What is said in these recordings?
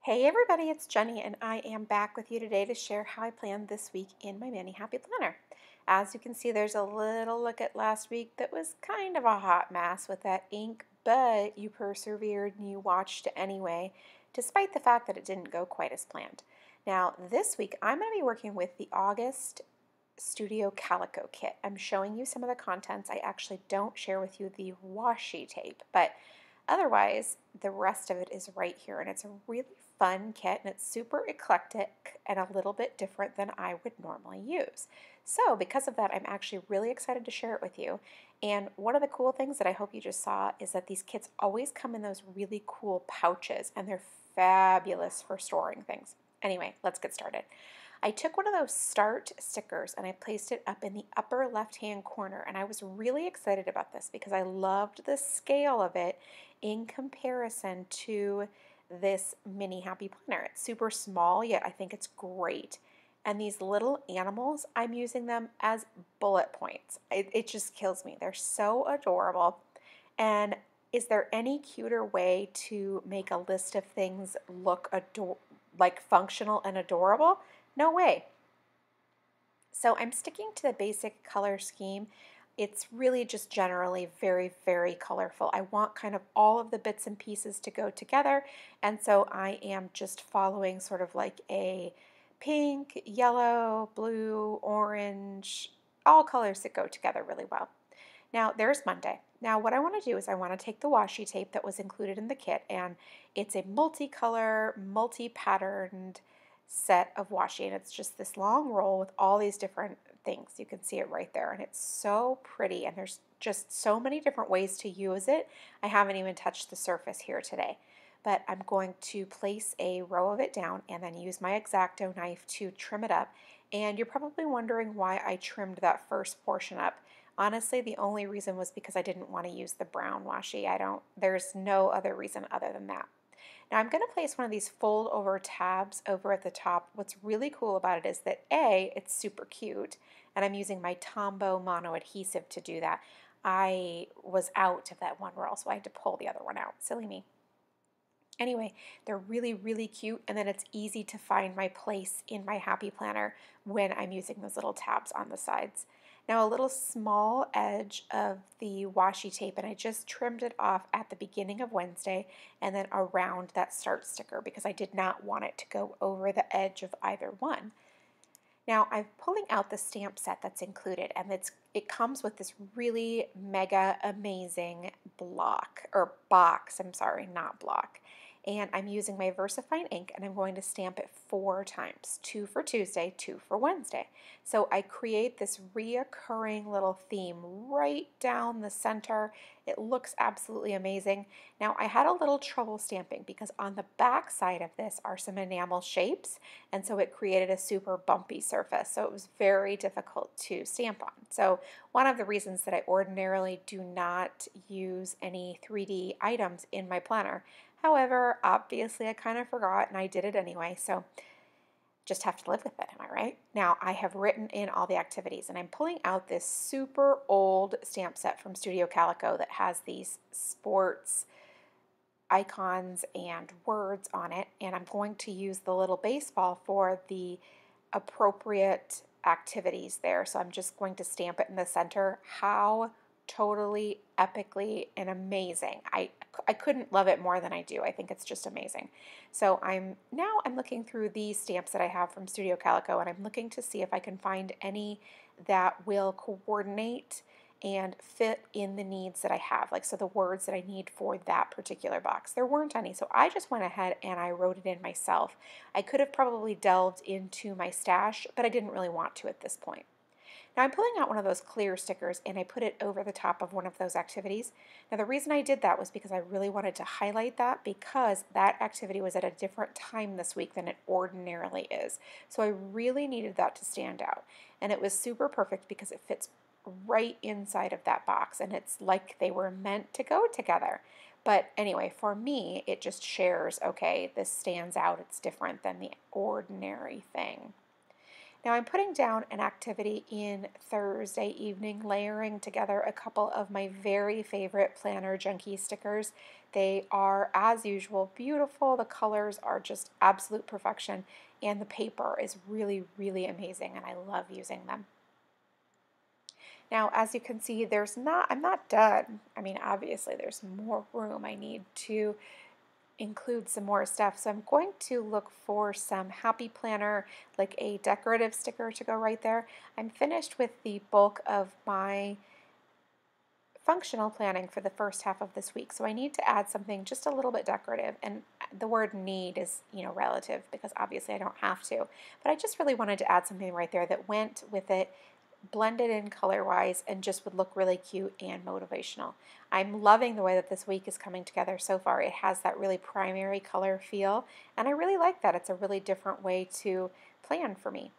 Hey everybody, it's Jenny and I am back with you today to share how I planned this week in my Mini Happy Planner. As you can see, there's a little look at last week that was kind of a hot mess with that ink, but you persevered and you watched anyway, despite the fact that it didn't go quite as planned. Now, this week I'm going to be working with the August Studio Calico Kit. I'm showing you some of the contents. I actually don't share with you the washi tape, but otherwise, the rest of it is right here, and it's a really fun kit, and it's super eclectic and a little bit different than I would normally use. So because of that, I'm actually really excited to share it with you. And one of the cool things that I hope you just saw is that these kits always come in those really cool pouches, and they're fabulous for storing things. Anyway, let's get started. I took one of those start stickers and I placed it up in the upper left-hand corner, and I was really excited about this because I loved the scale of it in comparison to this mini Happy Planner. It's super small, yet I think it's great. And these little animals, I'm using them as bullet points. It just kills me. They're so adorable. And is there any cuter way to make a list of things look like functional and adorable? No way. So I'm sticking to the basic color scheme. It's really just generally very, very colorful. I want kind of all of the bits and pieces to go together, and so I am just following sort of like a pink, yellow, blue, orange, all colors that go together really well. Now there's Monday. Now what I want to do is I want to take the washi tape that was included in the kit, and it's a multicolor, multi-patterned set of washi, and it's just this long roll with all these different things. You can see it right there, and it's so pretty, and there's just so many different ways to use it. I haven't even touched the surface here today, but I'm going to place a row of it down and then use my X-Acto knife to trim it up. And you're probably wondering why I trimmed that first portion up. Honestly, the only reason was because I didn't want to use the brown washi. There's no other reason other than that. Now I'm going to place one of these fold over tabs over at the top. What's really cool about it is that A, it's super cute, and I'm using my Tombow mono adhesive to do that. I was out of that one roll, so I had to pull the other one out. Silly me. Anyway, they're really, really cute, and then it's easy to find my place in my Happy Planner when I'm using those little tabs on the sides. Now a little small edge of the washi tape, and I just trimmed it off at the beginning of Wednesday and then around that start sticker because I did not want it to go over the edge of either one. Now I'm pulling out the stamp set that's included, and it comes with this really mega amazing box, I'm sorry, not block. And I'm using my VersaFine ink, and I'm going to stamp it 4 times, 2 for Tuesday, 2 for Wednesday. So I create this reoccurring little theme right down the center. It looks absolutely amazing. Now I had a little trouble stamping because on the back side of this are some enamel shapes, and so it created a super bumpy surface. So it was very difficult to stamp on. So one of the reasons that I ordinarily do not use any 3D items in my planner. However, obviously I kind of forgot and I did it anyway, so just have to live with it, am I right? Now I have written in all the activities, and I'm pulling out this super old stamp set from Studio Calico that has these sports icons and words on it, and I'm going to use the little baseball for the appropriate activities there. So I'm just going to stamp it in the center. How totally epically and amazing. I couldn't love it more than I do. I think it's just amazing. So I'm looking through these stamps that I have from Studio Calico, and I'm looking to see if I can find any that will coordinate and fit in the needs that I have, like so the words that I need for that particular box. There weren't any, so I just went ahead and I wrote it in myself. I could have probably delved into my stash, but I didn't really want to at this point. Now I'm pulling out one of those clear stickers, and I put it over the top of one of those activities. Now the reason I did that was because I really wanted to highlight that, because that activity was at a different time this week than it ordinarily is. So I really needed that to stand out. And it was super perfect because it fits right inside of that box, and it's like they were meant to go together. But anyway, for me, it just shares, okay, this stands out, it's different than the ordinary thing. Now I'm putting down an activity in Thursday evening, layering together a couple of my very favorite Planner Junkie stickers. They are, as usual, beautiful. The colors are just absolute perfection, and the paper is really, really amazing, and I love using them. Now, as you can see, I'm not done. I mean, obviously there's more room. I need to include some more stuff. So I'm going to look for some Happy Planner, like a decorative sticker to go right there. I'm finished with the bulk of my functional planning for the first half of this week. So I need to add something just a little bit decorative. And the word need is, relative, because obviously I don't have to. But I just really wanted to add something right there that went with it, blended in color-wise, and just would look really cute and motivational. I'm loving the way that this week is coming together so far. It has that really primary color feel, and I really like that. It's a really different way to plan for me.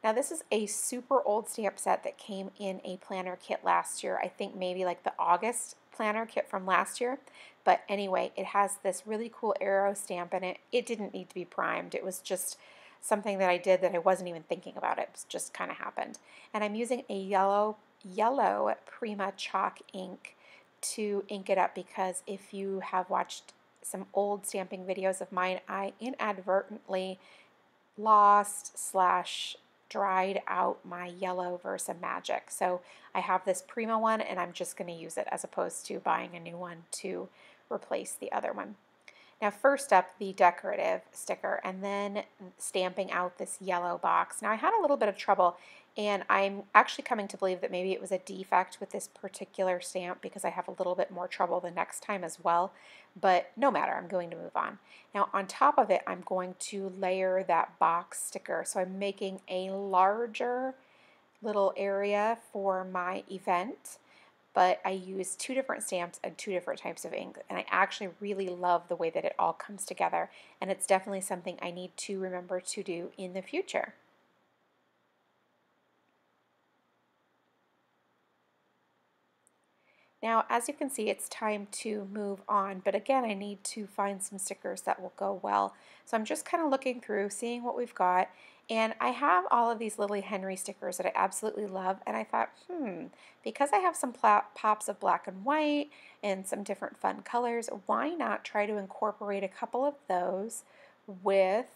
Now this is a super old stamp set that came in a planner kit last year. I think maybe like the August planner kit from last year. But anyway, it has this really cool arrow stamp in it. It didn't need to be primed. It was just something that I did that I wasn't even thinking about. It just kind of happened. And I'm using a yellow Prima chalk ink to ink it up, because if you have watched some old stamping videos of mine, I inadvertently lost / dried out my yellow Versa Magic. So I have this Prima one, and I'm just going to use it as opposed to buying a new one to replace the other one. Now first up, the decorative sticker, and then stamping out this yellow box. Now I had a little bit of trouble, and I'm actually coming to believe that maybe it was a defect with this particular stamp, because I have a little bit more trouble the next time as well. But no matter, I'm going to move on. Now on top of it, I'm going to layer that box sticker. So I'm making a larger little area for my event, but I use 2 different stamps and 2 different types of ink, and I actually really love the way that it all comes together, and it's definitely something I need to remember to do in the future. Now, as you can see, it's time to move on, but again, I need to find some stickers that will go well. So I'm just kind of looking through, seeing what we've got, and I have all of these Lily Henry stickers that I absolutely love, and I thought, because I have some pops of black and white and some different fun colors, why not try to incorporate a couple of those with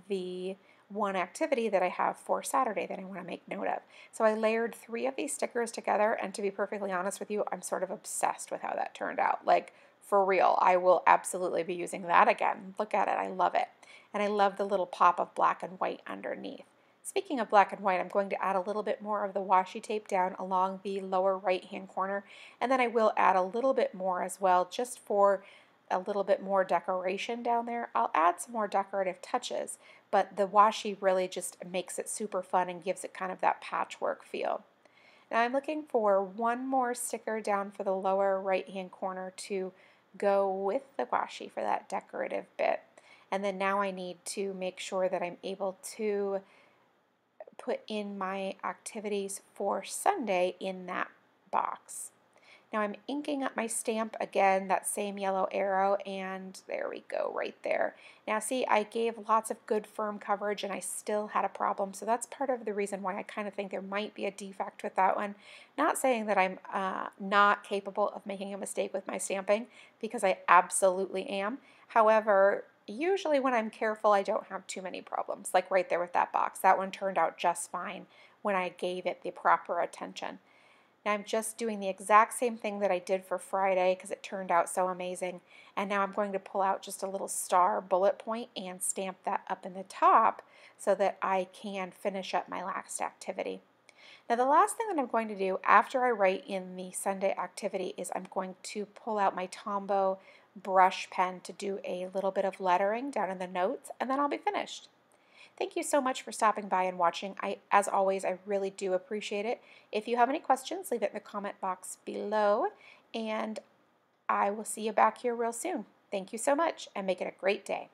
the one activity that I have for Saturday that I want to make note of. So I layered 3 of these stickers together, and to be perfectly honest with you, I'm sort of obsessed with how that turned out. Like, for real, I will absolutely be using that again. Look at it, I love it. And I love the little pop of black and white underneath. Speaking of black and white, I'm going to add a little bit more of the washi tape down along the lower right hand corner, and then I will add a little bit more as well, just for a little bit more decoration down there. I'll add some more decorative touches, but the washi really just makes it super fun and gives it kind of that patchwork feel. Now I'm looking for one more sticker down for the lower right hand corner to go with the washi for that decorative bit. And then now I need to make sure that I'm able to put in my activities for Sunday in that box. Now I'm inking up my stamp again, that same yellow arrow, and there we go right there. Now see, I gave lots of good firm coverage and I still had a problem, so that's part of the reason why I kind of think there might be a defect with that one. Not saying that I'm not capable of making a mistake with my stamping, because I absolutely am. However, usually when I'm careful, I don't have too many problems, like right there with that box. That one turned out just fine when I gave it the proper attention. Now I'm just doing the exact same thing that I did for Friday, because it turned out so amazing. And now I'm going to pull out just a little star bullet point and stamp that up in the top so that I can finish up my last activity. Now the last thing that I'm going to do after I write in the Sunday activity is I'm going to pull out my Tombow brush pen to do a little bit of lettering down in the notes, and then I'll be finished. Thank you so much for stopping by and watching. As always, I really do appreciate it. If you have any questions, leave it in the comment box below, and I will see you back here real soon. Thank you so much, and make it a great day.